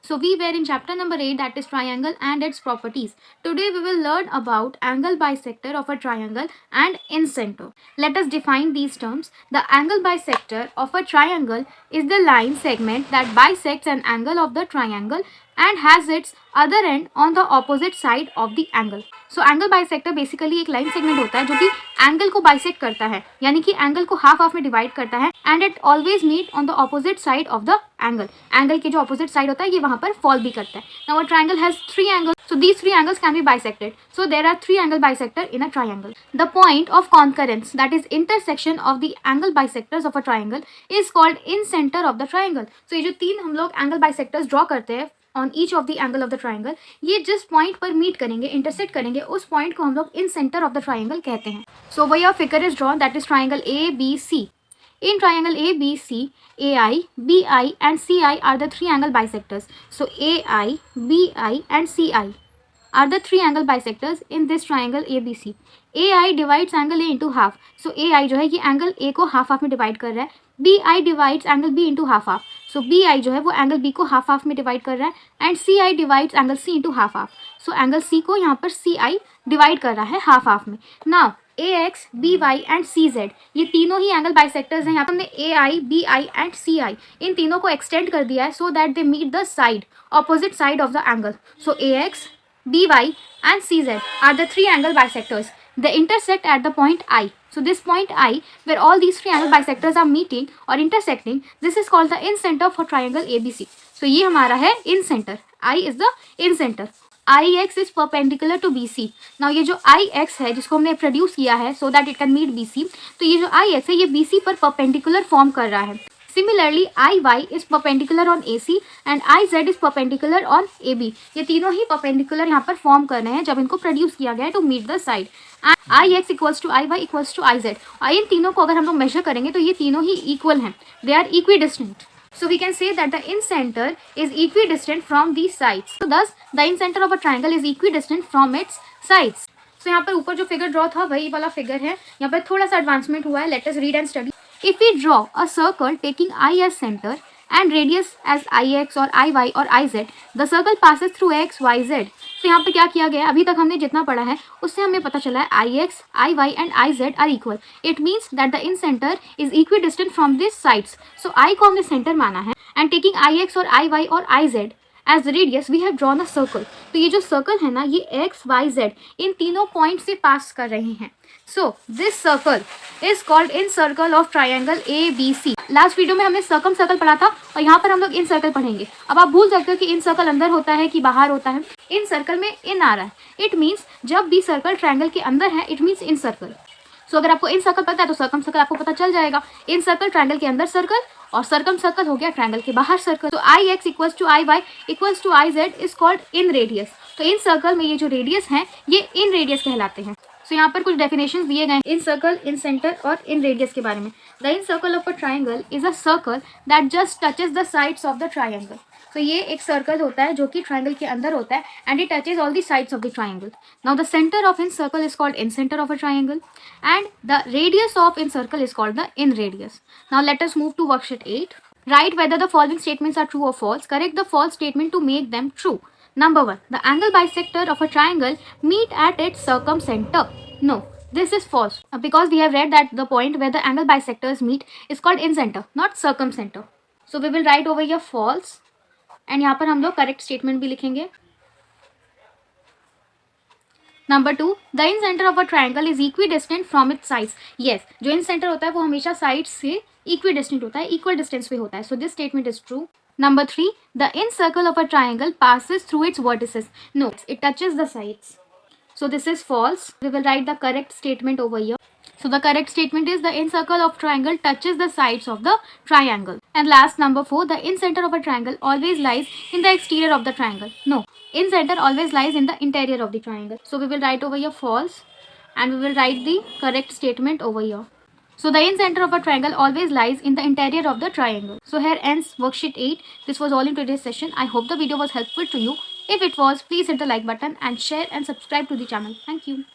So we were in chapter number 8, that is triangle and its properties. Today we will learn about angle bisector of a triangle and incenter. Let us define these terms. The angle bisector of a triangle is the line segment that bisects an angle of the triangle and has its other end on the opposite side of the angle. So angle bisector basically एक line segment होता है जो कि angle को bisect करता है, यानी कि angle को half में divide करता है, and it always meet on the opposite side of the angle. Angle के जो opposite side होता है ये वहाँ पर fall भी करता है. Now a triangle has three angles, so these three angles can be bisected. So there are three angle bisector in a triangle. The point of concurrence, that is intersection of the angle bisectors of a triangle, is called incenter of the triangle. So ये जो तीन हम लोग angle bisectors draw करते हैं on each of the angle of the triangle, ये जिस point पर meet करेंगे, intersect करेंगे, उस point को हम लोग incenter of the triangle कहते हैं. So over here figure is drawn, that is triangle ABC. In triangle ABC, AI, BI and CI are the three angle bisectors. So AI, BI and CI are the three angle bisectors in this triangle ABC. AI divides angle A into half. So AI जो है ये angle A को half में divide कर रहा है. BI divides angle B into half. So BI जो है वो angle B को half में divide कर रहा है, and CI divides angle C into half. So angle C को यहाँ पर CI divide कर रहा है half में. Now AX, BY and CZ ये तीनों ही एंगल बाइसेक्टर्स हैं. यहाँ पर हमने AI, BI and CI इन तीनों को एक्सटेंड कर दिया है so that they meet the side, opposite side of the angle. So AX, BY and CZ are the three angle bisectors. They intersect at the point I. So this point I, where all these three angle bisectors are meeting or intersecting, this is called the incenter for triangle ABC. So ये हमारा है incenter. I is the incenter. IX is perpendicular to BC. Now ये जो IX है जिसको हमने produce किया है so that it can meet BC, तो ये जो IX है ये BC पर perpendicular फॉर्म कर रहा है. Similarly, IY is perpendicular on AC and IZ is perpendicular on AB. ये तीनों ही perpendicular यहाँ पर फॉर्म कर रहे हैं जब इनको प्रोड्यूस किया गया है to meet the side. IX equals to IY equals to IZ. और इन तीनों को अगर हम लोग मेजर करेंगे तो ये तीनों ही इक्वल हैं. They are equidistant. So we can say that the incenter is equidistant from these sides. So thus the incenter of a triangle is equidistant from its sides. So यहाँ पर ऊपर जो फिगर ड्रॉ था वही वाला figure है. यहाँ पर थोड़ा सा एडवांसमेंट हुआ है. Let us read and study. If we draw a circle taking I as center and radius as IX or IY or IZ, the circle passes through X, Y, Z. तो यहाँ पे क्या किया गया है, अभी तक हमने जितना पढ़ा है उससे हमें पता चला है IX, IY and IZ are equal. It means that the incenter is equidistant from these sides. So I को हमने center माना है and taking IX or IY or IZ as the radius we have drawn a circle. तो ये जो circle है ना ये X, Y, Z इन तीनों पॉइंट से पास कर रहे हैं. So this circle is called incircle of triangle ABC. Last video में हमने सर्कम सर्कल पढ़ा था और यहाँ पर हम लोग इन सर्कल पढ़ेंगे. अब आप भूल सकते हो कि इन सर्कल अंदर होता है कि बाहर होता है. इन सर्कल में इन आ रहा है. इट मीन्स जब भी सर्कल ट्रायंगल के अंदर है इट मीन्स इन सर्कल. सो अगर आपको इन सर्कल पता है तो सर्कम सर्कल आपको पता चल जाएगा. इन सर्कल ट्रायंगल के अंदर सर्कल और सर्कम सर्कल हो गया ट्रायंगल के बाहर सर्कल. तो IX equals to IY equals to IZ is called inradius. तो इन सर्कल में ये जो रेडियस हैं ये इन रेडियस कहलाते हैं. तो यहाँ पर कुछ डेफिनेशंस दिए गए इन सर्कल, इन सेंटर और इन रेडियस के बारे में. The in circle of a triangle is a circle that just touches the sides of the triangle. तो ये एक सर्कल होता है जो कि ट्राइंगल के अंदर होता है and it touches all the sides of the triangle. Now the centre of incircle is called incentre of a triangle and the radius of incircle is called the inradius. Now let us move to worksheet 8. Write whether the following statements are true or false. Correct the false statement to make them true. Number 1. The angle bisector of a triangle meet at its circumcenter. No, this is false because we have read that the point where the angle bisectors meet is called incenter, not circumcenter. So we will write over here false and यहाँ पर हम लोग correct statement भी लिखेंगे. Number 2. The incenter of a triangle is equidistant from its sides. Yes, जो incenter होता है वो हमेशा sides से equidistant होता है, equal distance पे होता है. So this statement is true. Number 3. The incircle of a triangle passes through its vertices. No, it touches the sides. So this is false. We will write the correct statement over here. So the correct statement is the incircle of triangle touches the sides of the triangle. And last, number 4, the incenter of a triangle always lies in the exterior of the triangle. No, incenter always lies in the interior of the triangle. So we will write over here false and we will write the correct statement over here. So the incenter of a triangle always lies in the interior of the triangle. So here ends worksheet 8. This was all in today's session. I hope the video was helpful to you. If it was, please hit the like button and share and subscribe to the channel. Thank you.